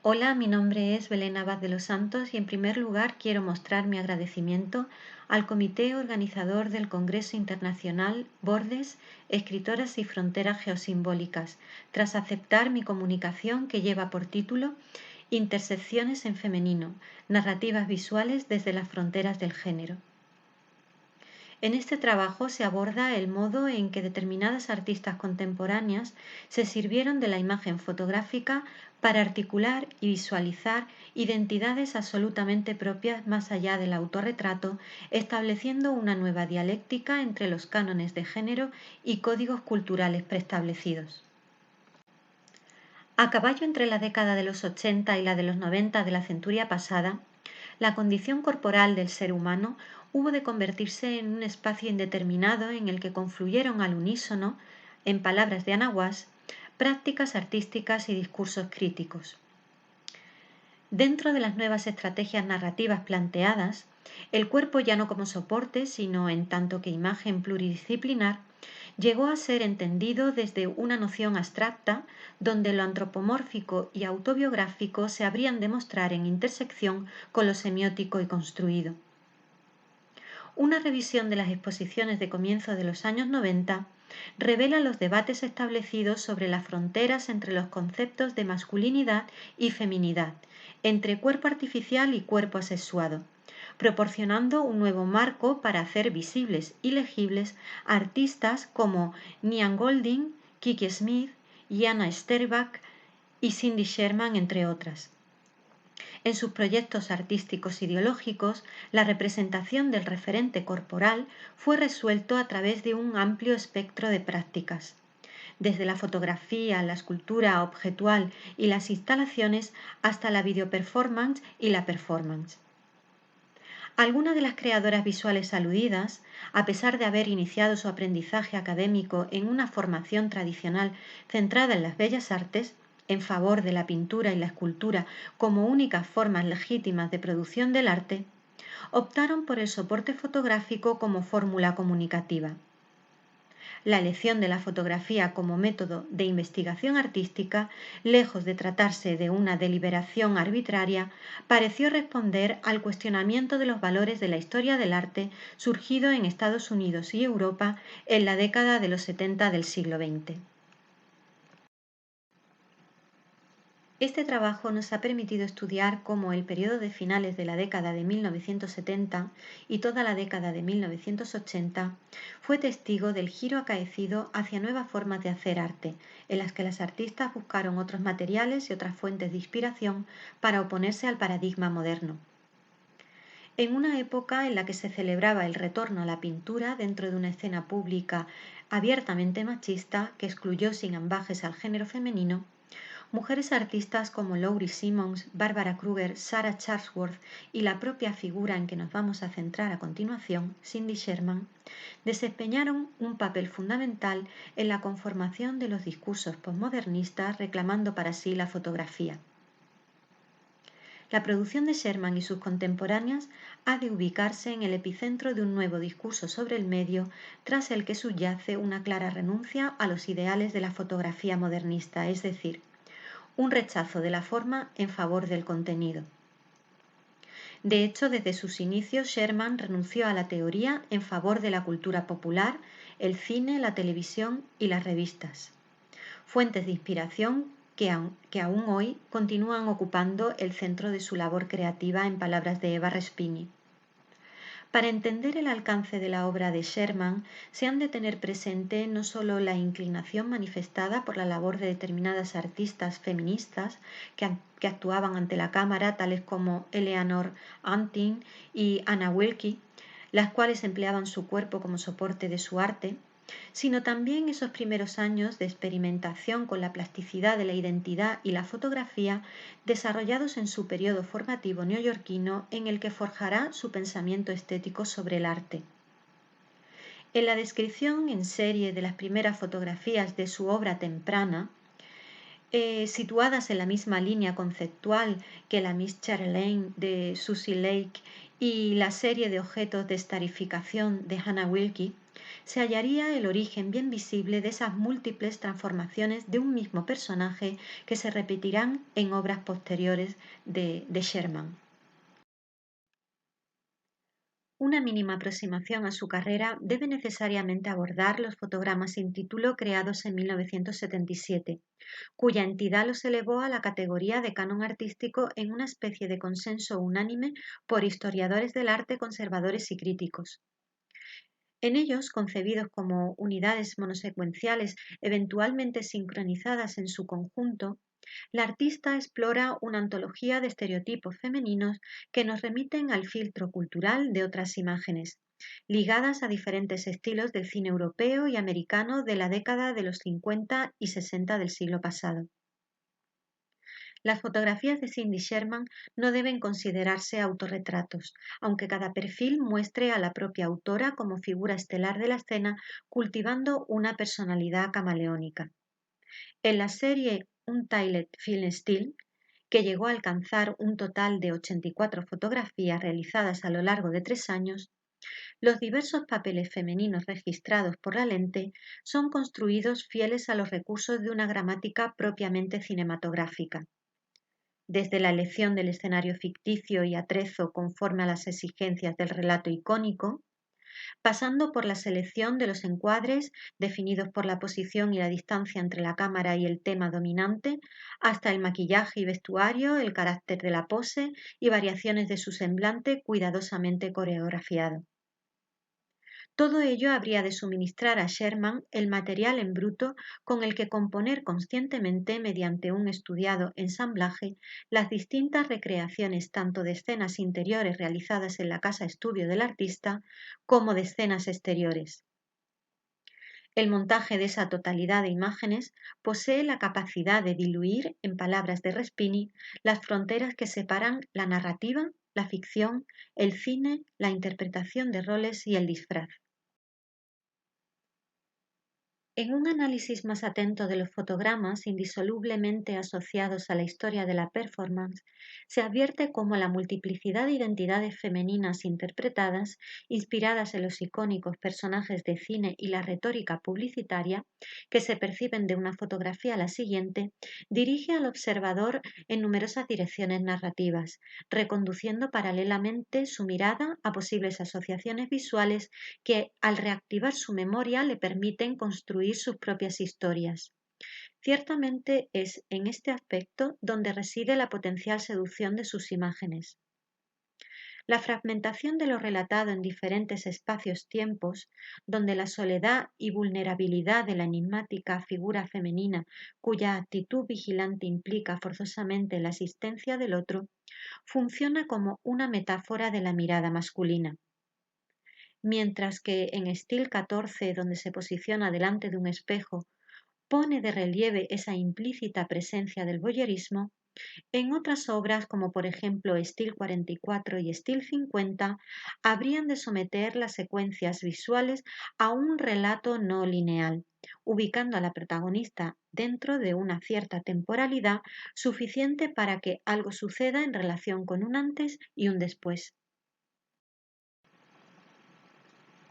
Hola, mi nombre es Belén Abad de los Santos y en primer lugar quiero mostrar mi agradecimiento al comité organizador del Congreso Internacional Bordes, Escritoras y Fronteras Geosimbólicas, tras aceptar mi comunicación que lleva por título Intersecciones en femenino, narrativas visuales desde las fronteras del género. En este trabajo se aborda el modo en que determinadas artistas contemporáneas se sirvieron de la imagen fotográfica para articular y visualizar identidades absolutamente propias más allá del autorretrato, estableciendo una nueva dialéctica entre los cánones de género y códigos culturales preestablecidos. A caballo entre la década de los 80 y la de los 90 de la centuria pasada, la condición corporal del ser humano hubo de convertirse en un espacio indeterminado en el que confluyeron al unísono, en palabras de Ana Guas, prácticas artísticas y discursos críticos. Dentro de las nuevas estrategias narrativas planteadas, el cuerpo ya no como soporte, sino en tanto que imagen pluridisciplinar, llegó a ser entendido desde una noción abstracta donde lo antropomórfico y autobiográfico se habrían de mostrar en intersección con lo semiótico y construido. Una revisión de las exposiciones de comienzos de los años 90 revela los debates establecidos sobre las fronteras entre los conceptos de masculinidad y feminidad, entre cuerpo artificial y cuerpo asexuado, proporcionando un nuevo marco para hacer visibles y legibles a artistas como Nian Goldin, Kiki Smith, Jana Sterbak y Cindy Sherman, entre otras. En sus proyectos artísticos ideológicos, la representación del referente corporal fue resuelto a través de un amplio espectro de prácticas, desde la fotografía, la escultura objetual y las instalaciones hasta la videoperformance y la performance. Algunas de las creadoras visuales aludidas, a pesar de haber iniciado su aprendizaje académico en una formación tradicional centrada en las bellas artes, en favor de la pintura y la escultura como únicas formas legítimas de producción del arte, optaron por el soporte fotográfico como fórmula comunicativa. La elección de la fotografía como método de investigación artística, lejos de tratarse de una deliberación arbitraria, pareció responder al cuestionamiento de los valores de la historia del arte surgido en Estados Unidos y Europa en la década de los 70 del siglo XX. Este trabajo nos ha permitido estudiar cómo el periodo de finales de la década de 1970 y toda la década de 1980 fue testigo del giro acaecido hacia nuevas formas de hacer arte, en las que las artistas buscaron otros materiales y otras fuentes de inspiración para oponerse al paradigma moderno. En una época en la que se celebraba el retorno a la pintura dentro de una escena pública abiertamente machista que excluyó sin ambajes al género femenino, mujeres artistas como Laurie Simmons, Barbara Kruger, Sarah Chatsworth y la propia figura en que nos vamos a centrar a continuación, Cindy Sherman, desempeñaron un papel fundamental en la conformación de los discursos postmodernistas reclamando para sí la fotografía. La producción de Sherman y sus contemporáneas ha de ubicarse en el epicentro de un nuevo discurso sobre el medio, tras el que subyace una clara renuncia a los ideales de la fotografía modernista, es decir, un rechazo de la forma en favor del contenido. De hecho, desde sus inicios, Sherman renunció a la teoría en favor de la cultura popular, el cine, la televisión y las revistas, fuentes de inspiración que aún hoy continúan ocupando el centro de su labor creativa, en palabras de Eva Respighi. Para entender el alcance de la obra de Sherman, se han de tener presente no solo la inclinación manifestada por la labor de determinadas artistas feministas que actuaban ante la cámara, tales como Eleanor Antin y Anna Wilkie, las cuales empleaban su cuerpo como soporte de su arte, sino también esos primeros años de experimentación con la plasticidad de la identidad y la fotografía desarrollados en su periodo formativo neoyorquino en el que forjará su pensamiento estético sobre el arte. En la descripción en serie de las primeras fotografías de su obra temprana, situadas en la misma línea conceptual que la Miss Charlene de Susie Lake y la serie de objetos de estarificación de Hannah Wilkie, se hallaría el origen bien visible de esas múltiples transformaciones de un mismo personaje que se repetirán en obras posteriores de Sherman. Una mínima aproximación a su carrera debe necesariamente abordar los fotogramas sin título creados en 1977, cuya entidad los elevó a la categoría de canon artístico en una especie de consenso unánime por historiadores del arte conservadores y críticos. En ellos, concebidos como unidades monosecuenciales eventualmente sincronizadas en su conjunto, la artista explora una antología de estereotipos femeninos que nos remiten al filtro cultural de otras imágenes, ligadas a diferentes estilos del cine europeo y americano de la década de los 50 y 60 del siglo pasado. Las fotografías de Cindy Sherman no deben considerarse autorretratos, aunque cada perfil muestre a la propia autora como figura estelar de la escena, cultivando una personalidad camaleónica. En la serie Untitled Film Still, que llegó a alcanzar un total de 84 fotografías realizadas a lo largo de 3 años, los diversos papeles femeninos registrados por la lente son construidos fieles a los recursos de una gramática propiamente cinematográfica. Desde la elección del escenario ficticio y atrezo conforme a las exigencias del relato icónico, pasando por la selección de los encuadres definidos por la posición y la distancia entre la cámara y el tema dominante, hasta el maquillaje y vestuario, el carácter de la pose y variaciones de su semblante cuidadosamente coreografiado. Todo ello habría de suministrar a Sherman el material en bruto con el que componer conscientemente, mediante un estudiado ensamblaje, las distintas recreaciones tanto de escenas interiores realizadas en la casa estudio del artista como de escenas exteriores. El montaje de esa totalidad de imágenes posee la capacidad de diluir, en palabras de Respini, las fronteras que separan la narrativa, la ficción, el cine, la interpretación de roles y el disfraz. En un análisis más atento de los fotogramas indisolublemente asociados a la historia de la performance, se advierte cómo la multiplicidad de identidades femeninas interpretadas, inspiradas en los icónicos personajes de cine y la retórica publicitaria, que se perciben de una fotografía a la siguiente, dirige al observador en numerosas direcciones narrativas, reconduciendo paralelamente su mirada a posibles asociaciones visuales que, al reactivar su memoria, le permiten construir sus propias historias. Ciertamente es en este aspecto donde reside la potencial seducción de sus imágenes. La fragmentación de lo relatado en diferentes espacios-tiempos, donde la soledad y vulnerabilidad de la enigmática figura femenina, cuya actitud vigilante implica forzosamente la existencia del otro, funciona como una metáfora de la mirada masculina. Mientras que en Still 14, donde se posiciona delante de un espejo, pone de relieve esa implícita presencia del voyeurismo, en otras obras, como por ejemplo Still 44 y Still 50, habrían de someter las secuencias visuales a un relato no lineal, ubicando a la protagonista dentro de una cierta temporalidad suficiente para que algo suceda en relación con un antes y un después.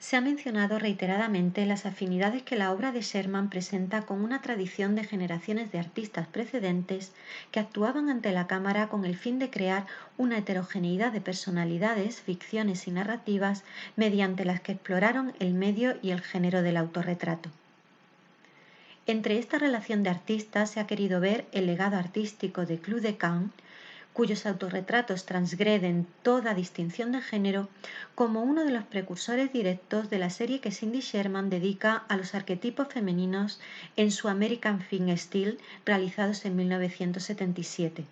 Se ha mencionado reiteradamente las afinidades que la obra de Sherman presenta con una tradición de generaciones de artistas precedentes que actuaban ante la cámara con el fin de crear una heterogeneidad de personalidades, ficciones y narrativas mediante las que exploraron el medio y el género del autorretrato. Entre esta relación de artistas se ha querido ver el legado artístico de Claude Decan, cuyos autorretratos transgreden toda distinción de género, como uno de los precursores directos de la serie que Cindy Sherman dedica a los arquetipos femeninos en su American Film Still, realizados en 1977.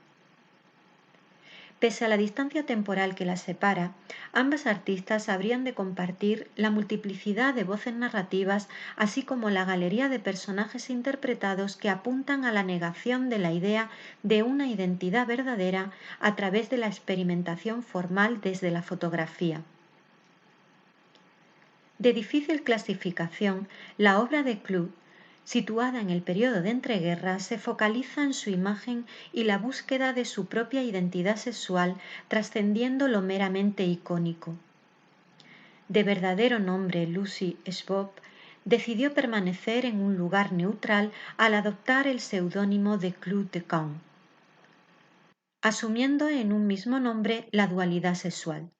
Pese a la distancia temporal que las separa, ambas artistas habrían de compartir la multiplicidad de voces narrativas, así como la galería de personajes interpretados que apuntan a la negación de la idea de una identidad verdadera a través de la experimentación formal desde la fotografía. De difícil clasificación, la obra de Clout, situada en el periodo de entreguerras, se focaliza en su imagen y la búsqueda de su propia identidad sexual, trascendiendo lo meramente icónico. De verdadero nombre Lucy Schwab, decidió permanecer en un lugar neutral al adoptar el seudónimo de Claude de Camp, asumiendo en un mismo nombre la dualidad sexual.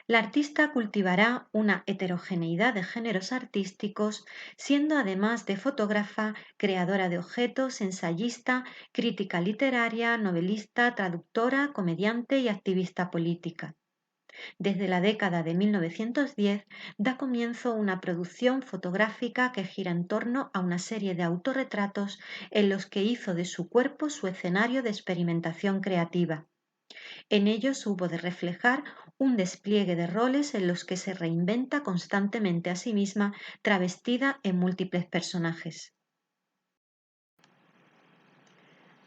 La artista cultivará una heterogeneidad de géneros artísticos, siendo además de fotógrafa, creadora de objetos, ensayista, crítica literaria, novelista, traductora, comediante y activista política. Desde la década de 1910 da comienzo una producción fotográfica que gira en torno a una serie de autorretratos en los que hizo de su cuerpo su escenario de experimentación creativa. En ellos hubo de reflejar un despliegue de roles en los que se reinventa constantemente a sí misma, travestida en múltiples personajes.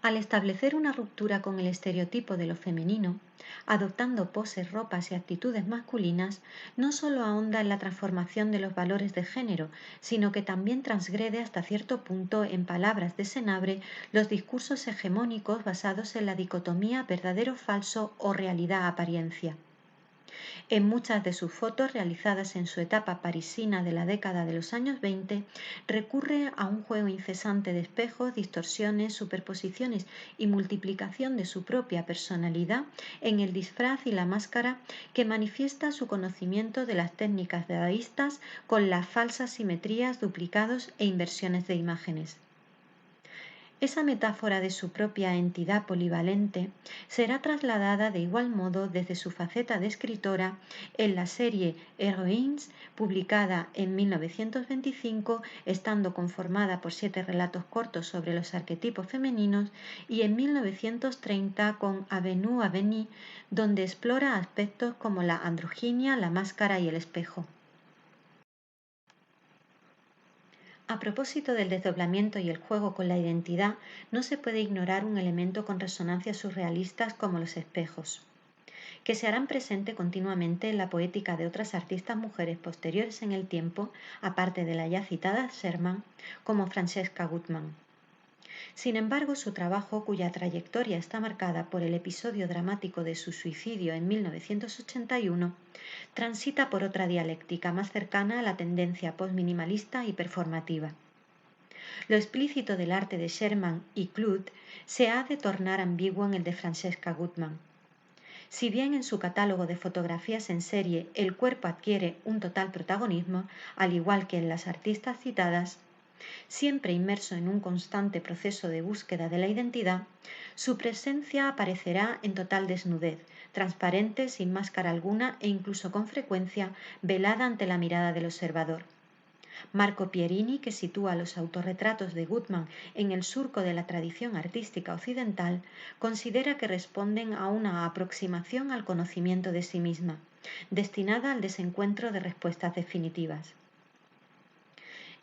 Al establecer una ruptura con el estereotipo de lo femenino, adoptando poses, ropas y actitudes masculinas, no solo ahonda en la transformación de los valores de género, sino que también transgrede hasta cierto punto, en palabras de Senabre, los discursos hegemónicos basados en la dicotomía verdadero-falso o realidad-apariencia. En muchas de sus fotos realizadas en su etapa parisina de la década de los años 20, recurre a un juego incesante de espejos, distorsiones, superposiciones y multiplicación de su propia personalidad en el disfraz y la máscara, que manifiesta su conocimiento de las técnicas dadaístas con las falsas simetrías, duplicados e inversiones de imágenes. Esa metáfora de su propia entidad polivalente será trasladada de igual modo desde su faceta de escritora en la serie Heroines, publicada en 1925, estando conformada por 7 relatos cortos sobre los arquetipos femeninos, y en 1930 con Avenue Avenue, donde explora aspectos como la androginia, la máscara y el espejo. A propósito del desdoblamiento y el juego con la identidad, no se puede ignorar un elemento con resonancias surrealistas como los espejos, que se harán presente continuamente en la poética de otras artistas mujeres posteriores en el tiempo, aparte de la ya citada Sherman, como Francesca Gutmann. Sin embargo, su trabajo, cuya trayectoria está marcada por el episodio dramático de su suicidio en 1981, transita por otra dialéctica más cercana a la tendencia postminimalista y performativa. Lo explícito del arte de Sherman y Claude se ha de tornar ambiguo en el de Francesca Gutmann. Si bien en su catálogo de fotografías en serie el cuerpo adquiere un total protagonismo, al igual que en las artistas citadas, siempre inmerso en un constante proceso de búsqueda de la identidad, su presencia aparecerá en total desnudez, transparente, sin máscara alguna e incluso con frecuencia velada ante la mirada del observador. Marco Pierini, que sitúa los autorretratos de Gutmann en el surco de la tradición artística occidental, considera que responden a una aproximación al conocimiento de sí misma, destinada al desencuentro de respuestas definitivas.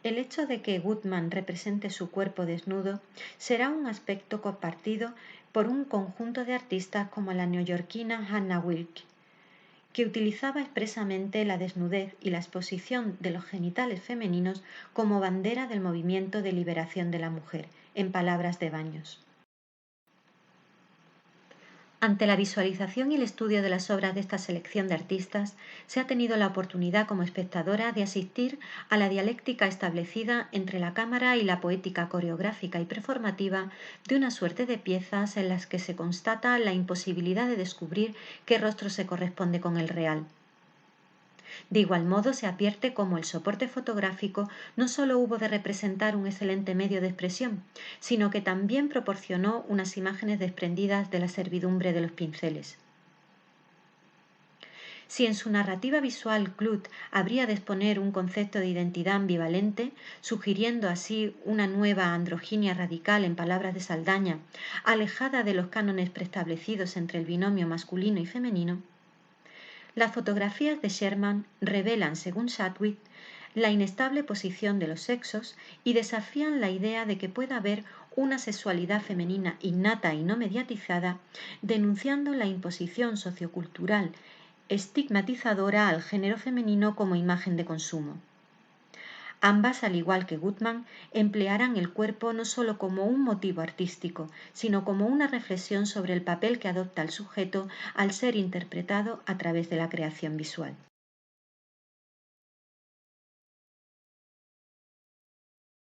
El hecho de que Gutmann represente su cuerpo desnudo será un aspecto compartido por un conjunto de artistas como la neoyorquina Hannah Wilke, que utilizaba expresamente la desnudez y la exposición de los genitales femeninos como bandera del movimiento de liberación de la mujer, en palabras de Baños. Ante la visualización y el estudio de las obras de esta selección de artistas, se ha tenido la oportunidad como espectadora de asistir a la dialéctica establecida entre la cámara y la poética coreográfica y performativa de una suerte de piezas en las que se constata la imposibilidad de descubrir qué rostro se corresponde con el real. De igual modo, se advierte cómo el soporte fotográfico no solo hubo de representar un excelente medio de expresión, sino que también proporcionó unas imágenes desprendidas de la servidumbre de los pinceles. Si en su narrativa visual Claude habría de exponer un concepto de identidad ambivalente, sugiriendo así una nueva androginia radical, en palabras de Saldaña, alejada de los cánones preestablecidos entre el binomio masculino y femenino, las fotografías de Sherman revelan, según Chadwick, la inestable posición de los sexos y desafían la idea de que pueda haber una sexualidad femenina innata y no mediatizada, denunciando la imposición sociocultural estigmatizadora al género femenino como imagen de consumo. Ambas, al igual que Gutmann, emplearán el cuerpo no solo como un motivo artístico, sino como una reflexión sobre el papel que adopta el sujeto al ser interpretado a través de la creación visual.